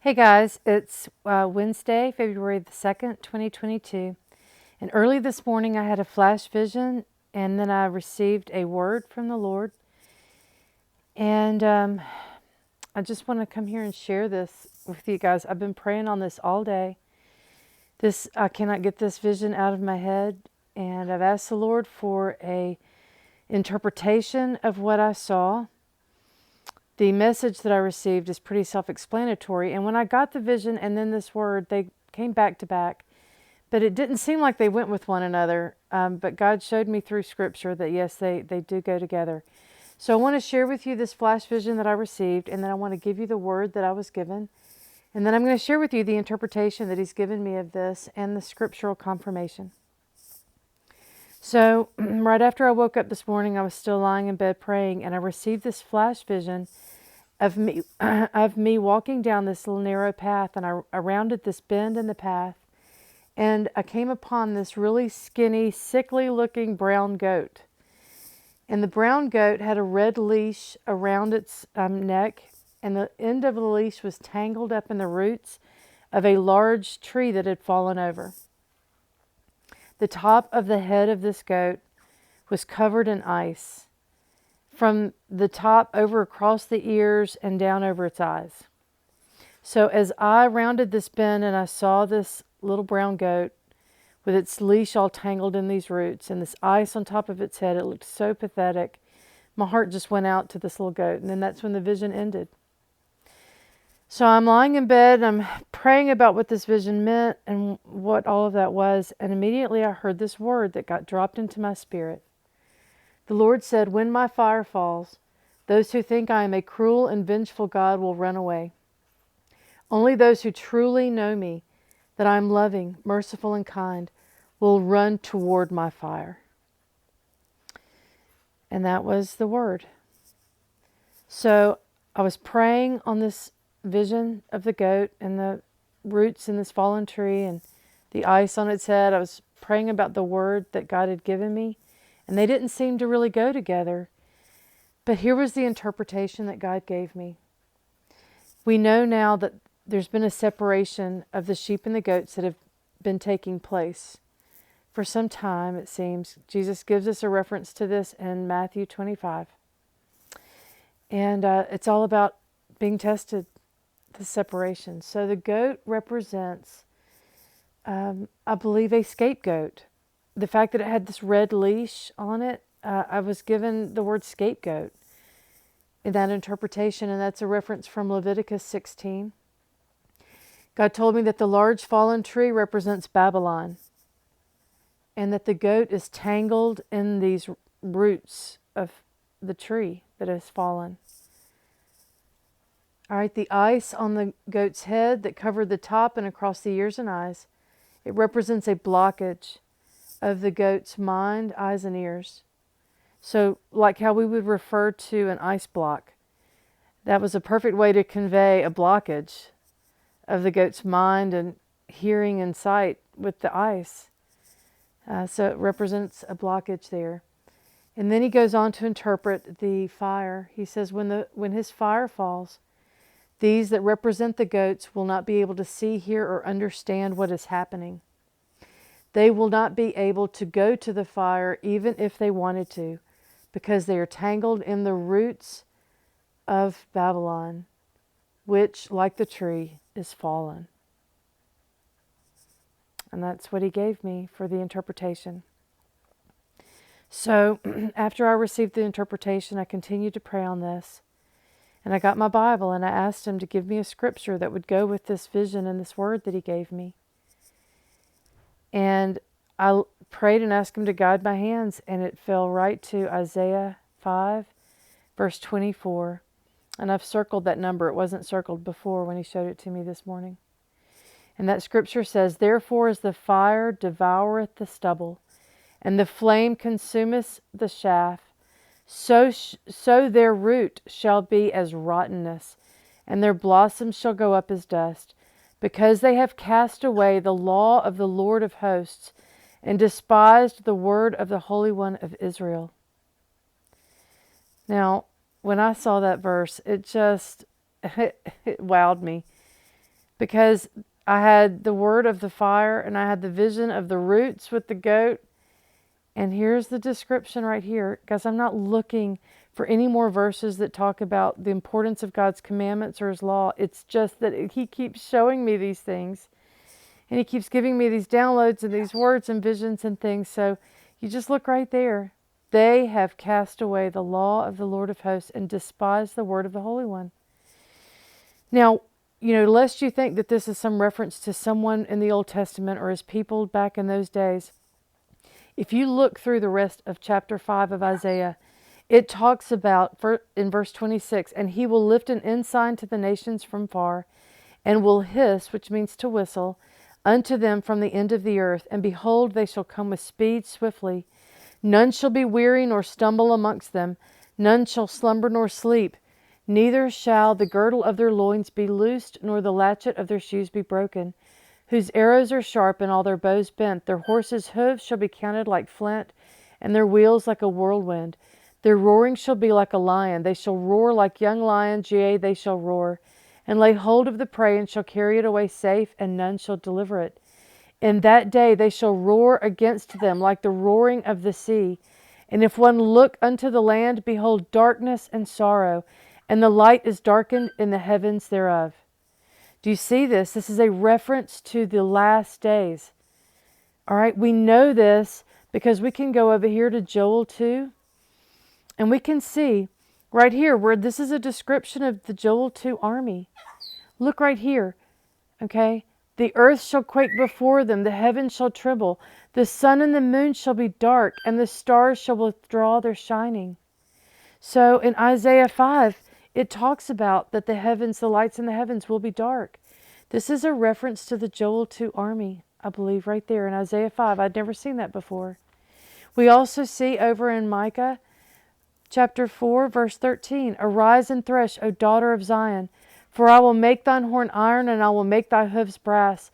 Hey guys, it's Wednesday, February the 2nd, 2022. And early this morning I had a flash vision and then I received a word from the Lord. And I just want to come here and share this with you guys. I've been praying on this all day. I cannot get this vision out of my head. And I've asked the Lord for a interpretation of what I saw. The message that I received is pretty self-explanatory. And when I got the vision and then this word, they came back to back. But it didn't seem like they went with one another. But God showed me through Scripture that, yes, they do go together. So I want to share with you this flash vision that I received. And then I want to give you the word that I was given. And then I'm going to share with you the interpretation that He's given me of this and the scriptural confirmation. So right after I woke up this morning, I was still lying in bed praying, and I received this flash vision of me walking down this little narrow path, and I rounded this bend in the path, and I came upon this really skinny, sickly-looking brown goat. And the brown goat had a red leash around its neck, and the end of the leash was tangled up in the roots of a large tree that had fallen over. The top of the head of this goat was covered in ice, from the top over across the ears and down over its eyes. So as I rounded this bend and I saw this little brown goat with its leash all tangled in these roots and this ice on top of its head, it looked so pathetic. My heart just went out to this little goat, and then that's when the vision ended. So I'm lying in bed, I'm praying about what this vision meant and what all of that was, and immediately I heard this word that got dropped into my spirit. The Lord said, "When my fire falls, those who think I am a cruel and vengeful God will run away. Only those who truly know me, that I am loving, merciful, and kind, will run toward my fire." And that was the word. So I was praying on this vision of the goat and the roots in this fallen tree and the ice on its head. I was praying about the word that God had given me, and they didn't seem to really go together. But here was the interpretation that God gave me. We know now that there's been a separation of the sheep and the goats that have been taking place for some time, it seems. Jesus gives us a reference to this in Matthew 25. And it's all about being tested, the separation. So the goat represents, I believe, a scapegoat. The fact that it had this red leash on it, I was given the word scapegoat in that interpretation, and that's a reference from Leviticus 16. God told me that the large fallen tree represents Babylon, and that the goat is tangled in these roots of the tree that has fallen. All right, the ice on the goat's head that covered the top and across the ears and eyes, it represents a blockage of the goat's mind, eyes, and ears. So like how we would refer to an ice block, that was a perfect way to convey a blockage of the goat's mind and hearing and sight with the ice. So it represents a blockage there. And then he goes on to interpret the fire. He says, when his fire falls, these that represent the goats will not be able to see, hear, or understand what is happening. They will not be able to go to the fire even if they wanted to, because they are tangled in the roots of Babylon, which, like the tree, is fallen. And that's what he gave me for the interpretation. So after I received the interpretation, I continued to pray on this. And I got my Bible and I asked him to give me a scripture that would go with this vision and this word that he gave me. And I prayed and asked him to guide my hands, and it fell right to Isaiah 5, verse 24. And I've circled that number. It wasn't circled before when he showed it to me this morning. And that scripture says, "Therefore as the fire devoureth the stubble, and the flame consumeth the chaff, so their root shall be as rottenness, and their blossoms shall go up as dust, because they have cast away the law of the Lord of hosts, and despised the word of the Holy One of Israel." Now, when I saw that verse, it wowed me. because I had the word of the fire and I had the vision of the roots with the goat. And here's the description right here. Guys, I'm not looking for any more verses that talk about the importance of God's commandments or his law. It's just that he keeps showing me these things. And he keeps giving me these downloads and these words and visions and things. So you just look right there. They have cast away the law of the Lord of hosts and despised the word of the Holy One. Now, lest you think that this is some reference to someone in the Old Testament or his people back in those days, if you look through the rest of chapter 5 of Isaiah, it talks about, in verse 26, and he will lift an ensign to the nations from far, and will hiss, which means to whistle, unto them from the end of the earth. And behold, they shall come with speed swiftly. None shall be weary nor stumble amongst them. None shall slumber nor sleep. Neither shall the girdle of their loins be loosed, nor the latchet of their shoes be broken. Whose arrows are sharp and all their bows bent. Their horses' hoofs shall be counted like flint, and their wheels like a whirlwind. Their roaring shall be like a lion. They shall roar like young lions, yea, they shall roar, and lay hold of the prey, and shall carry it away safe, and none shall deliver it. In that day they shall roar against them like the roaring of the sea. And if one look unto the land, behold darkness and sorrow, and the light is darkened in the heavens thereof. Do you see this? This is a reference to the last days. All right, we know this because we can go over here to Joel 2, and we can see right here where this is a description of the Joel 2 army. Look right here, okay? The earth shall quake before them, the heavens shall tremble, the sun and the moon shall be dark, and the stars shall withdraw their shining. So in Isaiah 5, it talks about that the heavens, the lights in the heavens will be dark. This is a reference to the Joel 2 army, I believe, right there in Isaiah 5. I'd never seen that before. We also see over in Micah chapter 4, verse 13, Arise and thresh, O daughter of Zion, for I will make thine horn iron, and I will make thy hoofs brass.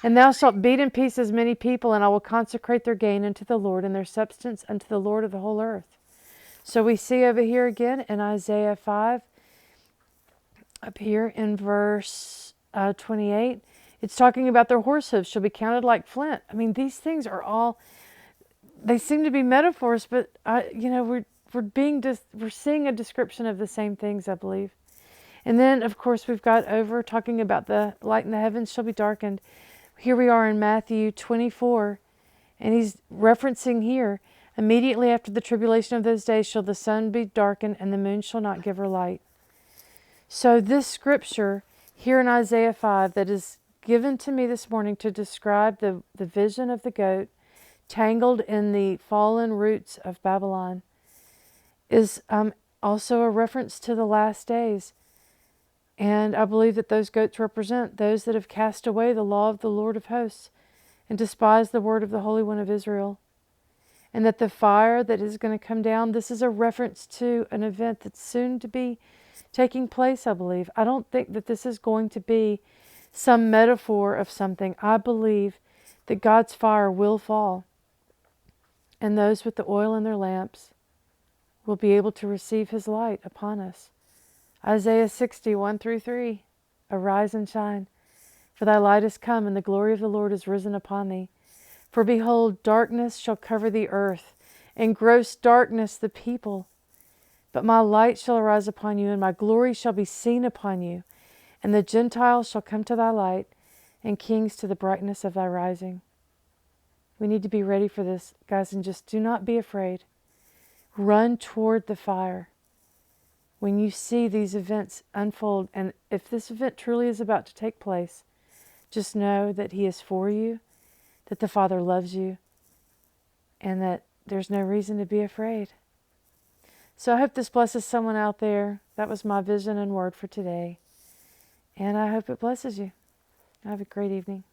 And thou shalt beat in pieces many people, and I will consecrate their gain unto the Lord, and their substance unto the Lord of the whole earth. So we see over here again in Isaiah 5, up here in verse 28, it's talking about their horse hooves shall be counted like flint. I mean, these things are all, they seem to be metaphors, but we're seeing a description of the same things, I believe. And then, of course, we've got over talking about the light in the heavens shall be darkened. Here we are in Matthew 24, and he's referencing here, immediately after the tribulation of those days shall the sun be darkened, and the moon shall not give her light. So this scripture here in Isaiah 5 that is given to me this morning to describe the vision of the goat tangled in the fallen roots of Babylon is also a reference to the last days. And I believe that those goats represent those that have cast away the law of the Lord of hosts and despised the word of the Holy One of Israel. And that the fire that is going to come down, this is a reference to an event that's soon to be taking place, I believe. I don't think that this is going to be some metaphor of something. I believe that God's fire will fall, and those with the oil in their lamps will be able to receive his light upon us. Isaiah 60, 1-3, Arise and shine, for thy light is come, and the glory of the Lord is risen upon thee. For behold, darkness shall cover the earth, and gross darkness the people. But my light shall arise upon you, and my glory shall be seen upon you. And the Gentiles shall come to thy light, and kings to the brightness of thy rising. We need to be ready for this, guys, and just do not be afraid. Run toward the fire. When you see these events unfold, and if this event truly is about to take place, just know that he is for you, that the Father loves you, and that there's no reason to be afraid. So I hope this blesses someone out there. That was my vision and word for today. And I hope it blesses you. Have a great evening.